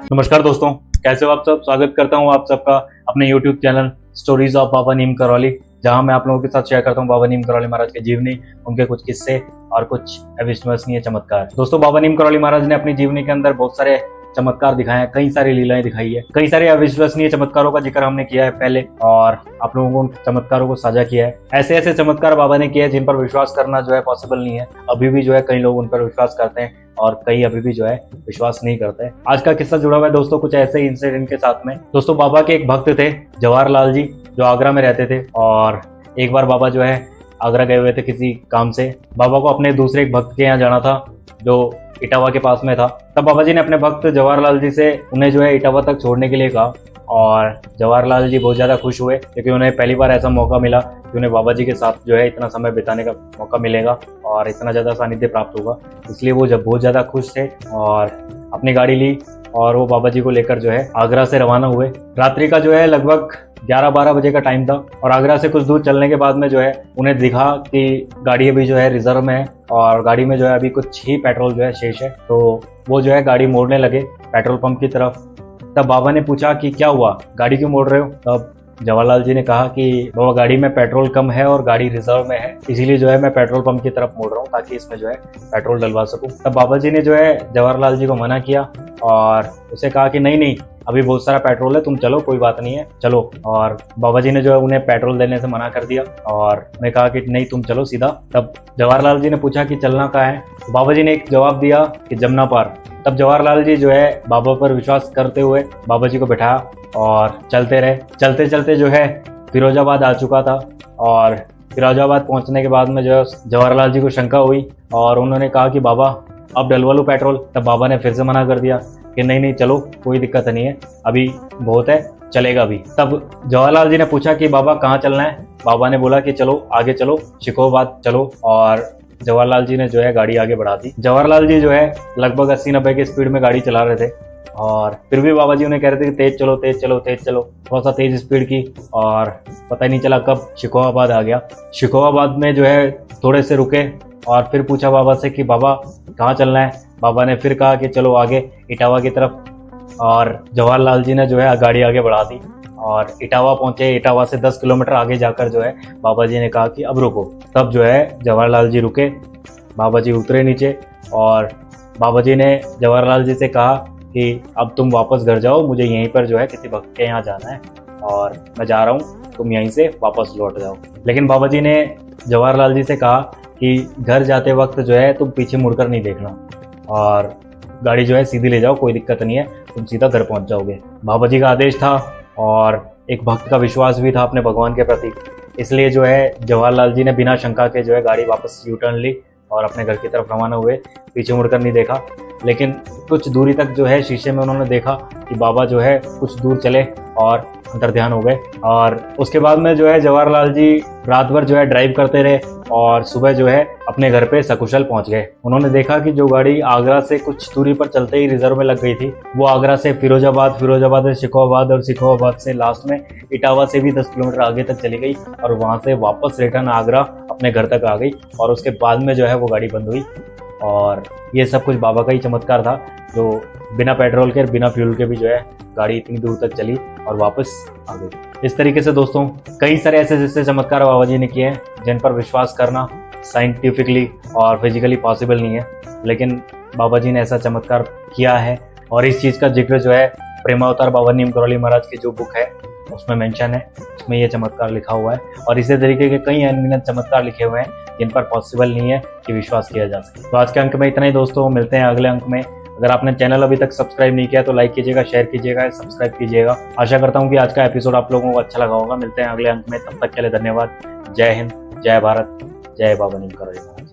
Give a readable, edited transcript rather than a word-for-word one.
नमस्कार दोस्तों, कैसे हो आप सब। स्वागत करता हूं आप सबका अपने YouTube चैनल स्टोरीज ऑफ बाबा नीम करौली, जहां मैं आप लोगों के साथ शेयर करता हूं बाबा नीम करौली महाराज की जीवनी, उनके कुछ किस्से और कुछ अविश्वसनीय चमत्कार। दोस्तों, बाबा नीम करौली महाराज ने अपनी जीवनी के अंदर बहुत सारे चमत्कार दिखाए हैं, कई सारी लीलाएं दिखाई है, कई सारे अविश्वसनीय चमत्कारों का जिक्र हमने किया है पहले और आप लोगों को उन चमत्कारों को साझा किया है। ऐसे ऐसे चमत्कार बाबा ने किए हैं जिन पर विश्वास करना जो है पॉसिबल नहीं है। अभी भी जो है कई लोग उन पर विश्वास करते हैं और कई अभी भी जो है विश्वास नहीं करते। आज का किस्सा जुड़ा हुआ है दोस्तों कुछ ऐसे इंसिडेंट के साथ में। दोस्तों, बाबा के एक भक्त थे जवाहरलाल जी, जो आगरा में रहते थे। और एक बार बाबा जो है आगरा गए हुए थे किसी काम से। बाबा को अपने दूसरे एक भक्त के यहाँ जाना था जो इटावा के पास में था। तब बाबा जी ने अपने भक्त जवाहरलाल जी से उन्हें जो है इटावा तक छोड़ने के लिए कहा और जवाहरलाल जी बहुत ज्यादा खुश हुए क्योंकि उन्हें पहली बार ऐसा मौका मिला कि उन्हें बाबा जी के साथ जो है इतना समय बिताने का मौका मिलेगा और इतना ज्यादा सानिध्य प्राप्त होगा। इसलिए वो जब बहुत ज्यादा खुश थे और अपनी गाड़ी ली और वो बाबा जी को लेकर जो है आगरा से रवाना हुए। रात्रि का जो है लगभग 11-12 बजे का टाइम था और आगरा से कुछ दूर चलने के बाद में जो है उन्हें दिखा कि गाड़ी अभी जो है रिजर्व में है और गाड़ी में जो है अभी कुछ ही पेट्रोल जो है शेष है। तो वो जो है गाड़ी मोड़ने लगे पेट्रोल पंप की तरफ। तब बाबा ने पूछा कि क्या हुआ, गाड़ी क्यों मोड़ रहे हो। तब जवाहरलाल जी ने कहा कि बाबा गाड़ी में पेट्रोल कम है और गाड़ी रिजर्व में है, इसीलिए जो है मैं पेट्रोल पंप की तरफ मोड़ रहा हूँ ताकि इसमें जो है पेट्रोल डलवा सकूं। तब बाबा जी ने जो है जवाहरलाल जी को मना किया और उसे कहा कि नहीं अभी बहुत सारा पेट्रोल है, तुम चलो, कोई बात नहीं है, चलो। और बाबा जी ने जो है उन्हें पेट्रोल देने से मना कर दिया और मैं कहा कि नहीं तुम चलो सीधा। तब जवाहरलाल जी ने पूछा कि चलना कहाँ है। तो बाबा जी ने एक जवाब दिया कि जमुना पार। तब जवाहरलाल जी जो है बाबा पर विश्वास करते हुए बाबा जी को बैठाया और चलते रहे। चलते चलते जो है फिरोजाबाद आ चुका था और फिरोजाबाद पहुंचने के बाद में जो है जवाहरलाल जी को शंका हुई और उन्होंने कहा कि बाबा अब डलवा लो पेट्रोल। तब बाबा ने फिर से मना कर दिया कि नहीं चलो, कोई दिक्कत नहीं है, अभी बहुत है, चलेगा अभी। तब जवाहरलाल जी ने पूछा कि बाबा कहाँ चलना है। बाबा ने बोला कि चलो आगे चलो, शिकोहाबाद चलो। और जवाहरलाल जी ने जो है गाड़ी आगे बढ़ा दी। जवाहरलाल जी जो है लगभग 80-90 की स्पीड में गाड़ी चला रहे थे और फिर भी बाबा जी उन्हें कह रहे थे कि तेज चलो तेज चलो तेज चलो। थोड़ा सा तेज स्पीड की और पता ही नहीं चला कब शिकोहाबाद आ गया। शिकोहाबाद में जो है थोड़े से रुके और फिर पूछा बाबा से कि बाबा कहाँ चलना है। बाबा ने फिर कहा कि चलो आगे इटावा की तरफ। और जवाहरलाल जी ने जो है गाड़ी आगे बढ़ा दी और इटावा पहुंचे। इटावा से 10 किलोमीटर आगे जाकर जो है बाबा जी ने कहा कि अब रुको। तब जो है जवाहरलाल जी रुके, बाबा जी उतरे नीचे और बाबा जी ने जवाहरलाल जी से कहा कि अब तुम वापस घर जाओ, मुझे यहीं पर जो है किसी भक्त के यहाँ जाना है और मैं जा रहा हूँ, तुम यहीं से वापस लौट जाओ। लेकिन बाबा जी ने जवाहरलाल जी से कहा कि घर जाते वक्त जो है तुम पीछे मुड़कर नहीं देखना और गाड़ी जो है सीधी ले जाओ, कोई दिक्कत नहीं है, तुम सीधा घर पहुंच जाओगे। बाबा जी का आदेश था और एक भक्त का विश्वास भी था अपने भगवान के प्रति, इसलिए जो है जवाहरलाल जी ने बिना शंका के जो है गाड़ी वापस यू टर्न ली और अपने घर की तरफ रवाना हुए, पीछे मुड़कर नहीं देखा। लेकिन कुछ दूरी तक जो है शीशे में उन्होंने देखा कि बाबा जो है कुछ दूर चले और अंतर ध्यान हो गए। और उसके बाद में जो है जवाहरलाल जी रात भर जो है ड्राइव करते रहे और सुबह जो है अपने घर पे सकुशल पहुंच गए। उन्होंने देखा कि जो गाड़ी आगरा से कुछ दूरी पर चलते ही रिजर्व में लग गई थी, वो आगरा से फिरोजाबाद से शिकोहाबाद और शिकोहाबाद से लास्ट में इटावा से भी 10 किलोमीटर आगे तक चली गई और वहां से वापस रिटर्न आगरा अपने घर तक आ गई। और उसके बाद में जो है वो गाड़ी बंद हुई। और ये सब कुछ बाबा का ही चमत्कार था जो बिना पेट्रोल के बिना फ्यूल के भी जो है गाड़ी इतनी दूर तक चली और वापस आ गई। इस तरीके से दोस्तों कई सारे ऐसे चमत्कार बाबा जी ने किए हैं जिन पर विश्वास करना साइंटिफिकली और फिजिकली पॉसिबल नहीं है, लेकिन बाबा जी ने ऐसा चमत्कार किया है। और इस चीज़ का जिक्र जो है प्रेमावतार बाबा नीम करौली महाराज की जो बुक है उसमें मेंशन है, उसमें ये चमत्कार लिखा हुआ है। और इसी तरीके के कई अनगिनत चमत्कार लिखे हुए हैं जिन पर पॉसिबल नहीं है कि विश्वास किया जा सके। तो आज के अंक में इतना ही दोस्तों, मिलते हैं अगले अंक में। अगर आपने चैनल अभी तक सब्सक्राइब नहीं किया तो लाइक कीजिएगा, शेयर कीजिएगा, सब्सक्राइब कीजिएगा। आशा करता हूँ कि आज का एपिसोड आप लोगों को अच्छा लगा होगा। मिलते हैं अगले अंक में, तब तक के लिए धन्यवाद। जय हिंद, जय भारत, जय बाबा नीम करौली महाराज।